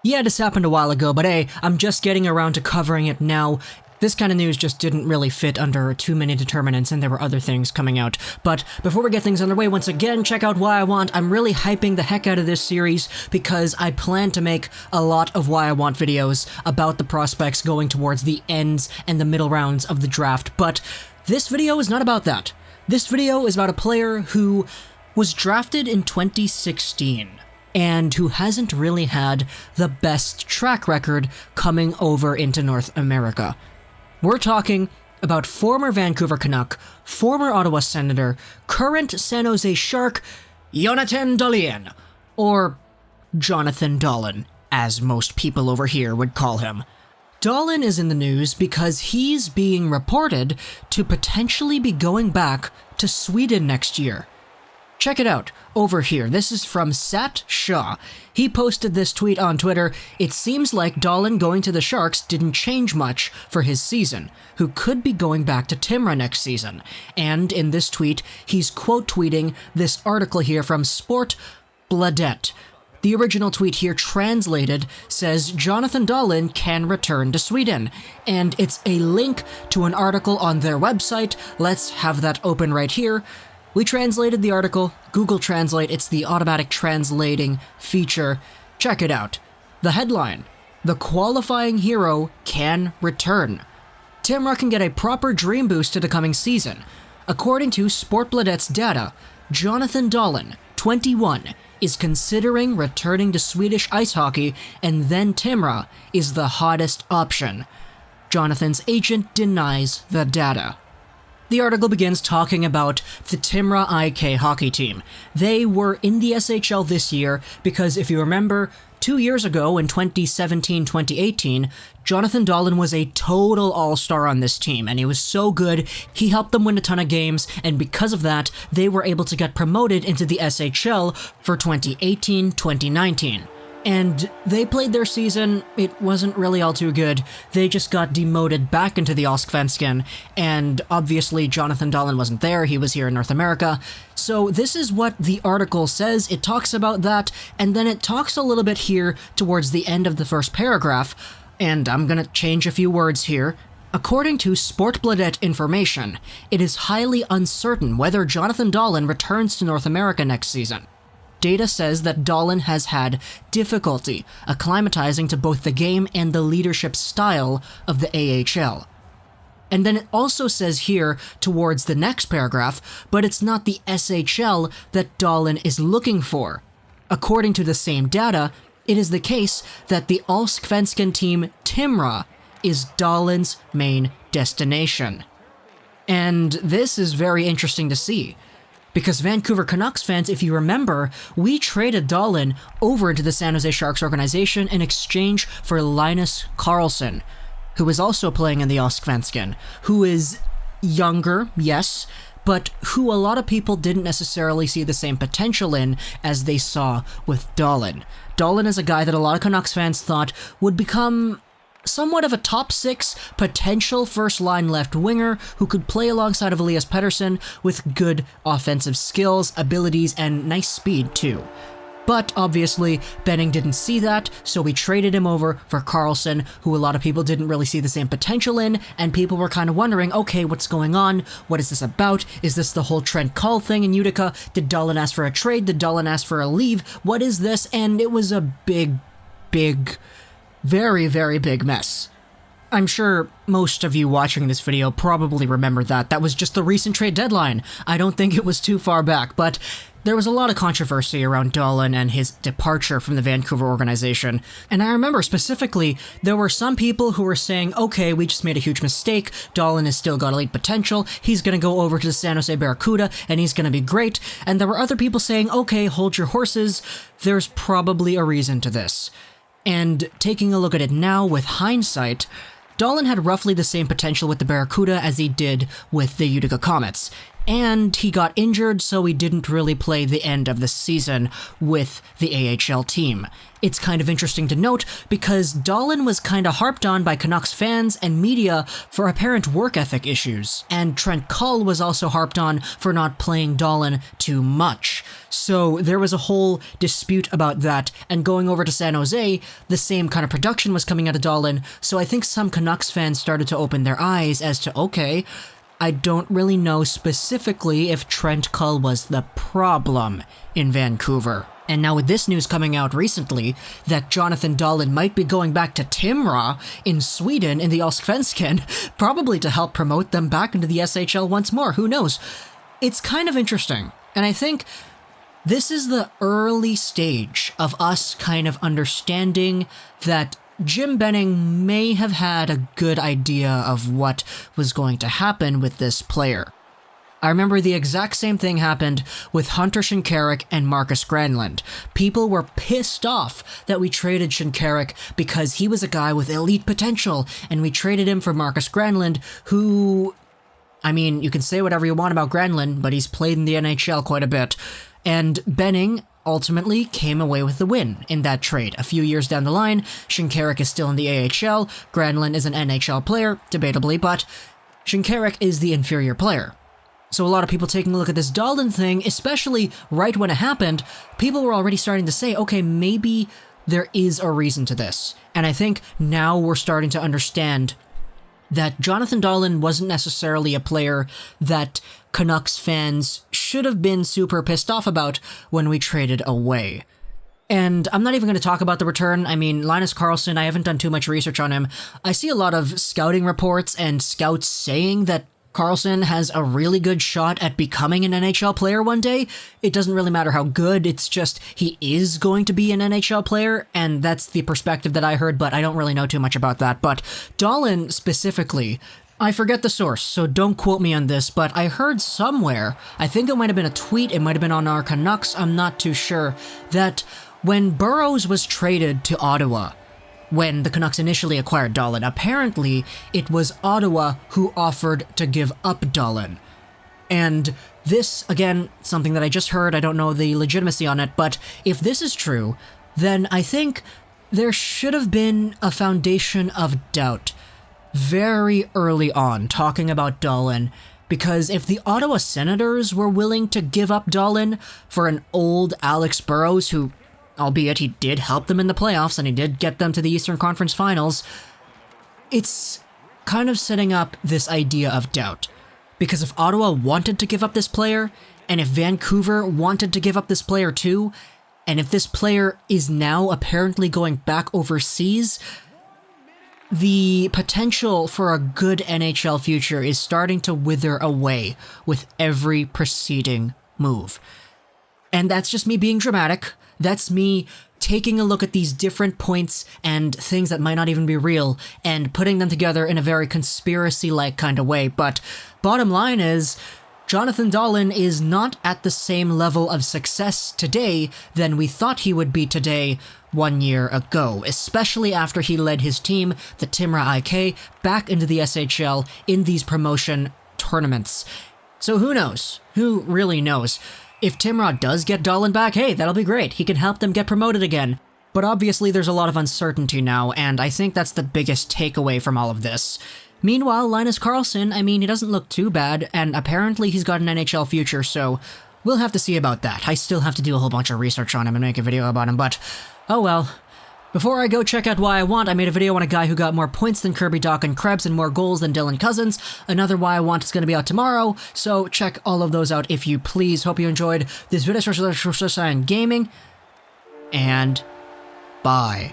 Yeah, this happened a while ago, but hey, I'm just getting around to covering it now. This kind of news just didn't really fit under too many determinants, and there were other things coming out. But before we get things underway, once again, check out Why I Want. I'm really hyping the heck out of this series because I plan to make a lot of Why I Want videos about the prospects going towards the ends and the middle rounds of the draft. But this video is not about that. This video is about a player who was drafted in 2016. And who hasn't really had the best track record coming over into North America. We're talking about former Vancouver Canuck, former Ottawa Senator, current San Jose Shark, Jonathan Dahlen, or Jonathan Dahlen, as most people over here would call him. Dahlen is in the news because he's being reported to potentially be going back to Sweden next year. Check it out, over here. This is from Sat Shah. He posted this tweet on Twitter. It seems like Dahlen going to the Sharks didn't change much for his season, who could be going back to Timra next season. And in this tweet, he's quote-tweeting this article here from Sport Bladet. The original tweet here, translated, says Jonathan Dahlen can return to Sweden. And it's a link to an article on their website. Let's have that open right here. We translated the article, Google Translate, it's the automatic translating feature. Check it out. The headline, the qualifying hero can return. Timra can get a proper dream boost to the coming season. According to Sportbladet's data, Jonathan Dahlen, 21, is considering returning to Swedish ice hockey, and then Timra is the hottest option. Jonathan's agent denies the data. The article begins talking about the Timra IK hockey team. They were in the SHL this year because, if you remember, 2 years ago in 2017-2018, Jonathan Dahlen was a total all-star on this team, and he was so good, he helped them win a ton of games, and because of that, they were able to get promoted into the SHL for 2018-2019. And they played their season, it wasn't really all too good. They just got demoted back into the Allsvenskan, and obviously Jonathan Dahlen wasn't there, he was here in North America. So this is what the article says, it talks about that, and then it talks a little bit here towards the end of the first paragraph, and I'm gonna change a few words here. According to Sportbladet information, it is highly uncertain whether Jonathan Dahlen returns to North America next season. Data says that Dahlen has had difficulty acclimatizing to both the game and the leadership style of the AHL. And then it also says here, towards the next paragraph, but it's not the SHL that Dahlen is looking for. According to the same data, it is the case that the Allsvenskan team Timra is Dahlen's main destination. And this is very interesting to see. Because Vancouver Canucks fans, if you remember, we traded Dahlen over into the San Jose Sharks organization in exchange for Linus Karlsson, who is also playing in the Allsvenskan, who is younger, yes, but who a lot of people didn't necessarily see the same potential in as they saw with Dahlen. Dahlen is a guy that a lot of Canucks fans thought would become somewhat of a top 6 potential first-line left winger who could play alongside of Elias Pettersson with good offensive skills, abilities, and nice speed too. But obviously, Benning didn't see that, so we traded him over for Karlsson, who a lot of people didn't really see the same potential in, and people were kind of wondering, okay, what's going on? What is this about? Is this the whole Trent Cull thing in Utica? Did Dahlen ask for a trade? Did Dahlen ask for a leave? What is this? And it was a big, very, very big mess. I'm sure most of you watching this video probably remember that. That was just the recent trade deadline. I don't think it was too far back, but there was a lot of controversy around Dahlen and his departure from the Vancouver organization. And I remember specifically, there were some people who were saying, okay, we just made a huge mistake. Dahlen has still got elite potential. He's going to go over to the San Jose Barracuda and he's going to be great. And there were other people saying, okay, hold your horses. There's probably a reason to this. And taking a look at it now with hindsight, Dahlen had roughly the same potential with the Barracuda as he did with the Utica Comets. And he got injured, so he didn't really play the end of the season with the AHL team. It's kind of interesting to note because Dahlen was kind of harped on by Canucks fans and media for apparent work ethic issues, and Trent Cull was also harped on for not playing Dahlen too much. So there was a whole dispute about that, and going over to San Jose, the same kind of production was coming out of Dahlen, so I think some Canucks fans started to open their eyes as to, okay, I don't really know specifically if Trent Cull was the problem in Vancouver. And now with this news coming out recently, that Jonathan Dahlen might be going back to Timra in Sweden in the Allsvenskan, probably to help promote them back into the SHL once more, who knows? It's kind of interesting, and I think this is the early stage of us kind of understanding that Jim Benning may have had a good idea of what was going to happen with this player. I remember the exact same thing happened with Hunter Shinkaruk and Marcus Granlund. People were pissed off that we traded Shinkaruk because he was a guy with elite potential, and we traded him for Marcus Granlund, who, I mean, you can say whatever you want about Granlund, but he's played in the NHL quite a bit. And Benning ultimately came away with the win in that trade. A few years down the line, Shinkaruk is still in the AHL, Granlund is an NHL player, debatably, but Shinkaruk is the inferior player. So a lot of people taking a look at this Dahlen thing, especially right when it happened, people were already starting to say, okay, maybe there is a reason to this. And I think now we're starting to understand that Jonathan Dahlen wasn't necessarily a player that Canucks fans should have been super pissed off about when we traded away. And I'm not even going to talk about the return. I mean, Linus Karlsson, I haven't done too much research on him. I see a lot of scouting reports and scouts saying that Karlsson has a really good shot at becoming an NHL player one day. It doesn't really matter how good, it's just he is going to be an NHL player, and that's the perspective that I heard, but I don't really know too much about that. But Dahlen specifically, I forget the source, so don't quote me on this, but I heard somewhere, I think it might have been a tweet, it might have been on our Canucks, I'm not too sure, that when Burrows was traded to Ottawa, when the Canucks initially acquired Dahlen, apparently it was Ottawa who offered to give up Dahlen. And this, again, something that I just heard, I don't know the legitimacy on it, but if this is true, then I think there should have been a foundation of doubt very early on talking about Dahlen, because if the Ottawa Senators were willing to give up Dahlen for an old Alex Burrows who, albeit he did help them in the playoffs and he did get them to the Eastern Conference Finals, it's kind of setting up this idea of doubt. Because if Ottawa wanted to give up this player, and if Vancouver wanted to give up this player too, and if this player is now apparently going back overseas, the potential for a good NHL future is starting to wither away with every preceding move. And that's just me being dramatic. That's me taking a look at these different points and things that might not even be real and putting them together in a very conspiracy-like kind of way. But bottom line is, Jonathan Dahlen is not at the same level of success today than we thought he would be today 1 year ago, especially after he led his team, the Timra IK, back into the SHL in these promotion tournaments. So who knows? Who really knows? If Timrod does get Dahlen back, hey, that'll be great. He can help them get promoted again. But obviously there's a lot of uncertainty now, and I think that's the biggest takeaway from all of this. Meanwhile, Linus Karlsson, I mean, he doesn't look too bad, and apparently he's got an NHL future, so we'll have to see about that. I still have to do a whole bunch of research on him and make a video about him, but oh well. Before I go check out Why I Want, I made a video on a guy who got more points than Kirby Dach and Krebs and more goals than Dylan Cousins. Another Why I Want is going to be out tomorrow, so check all of those out if you please. Hope you enjoyed this video and gaming, and bye.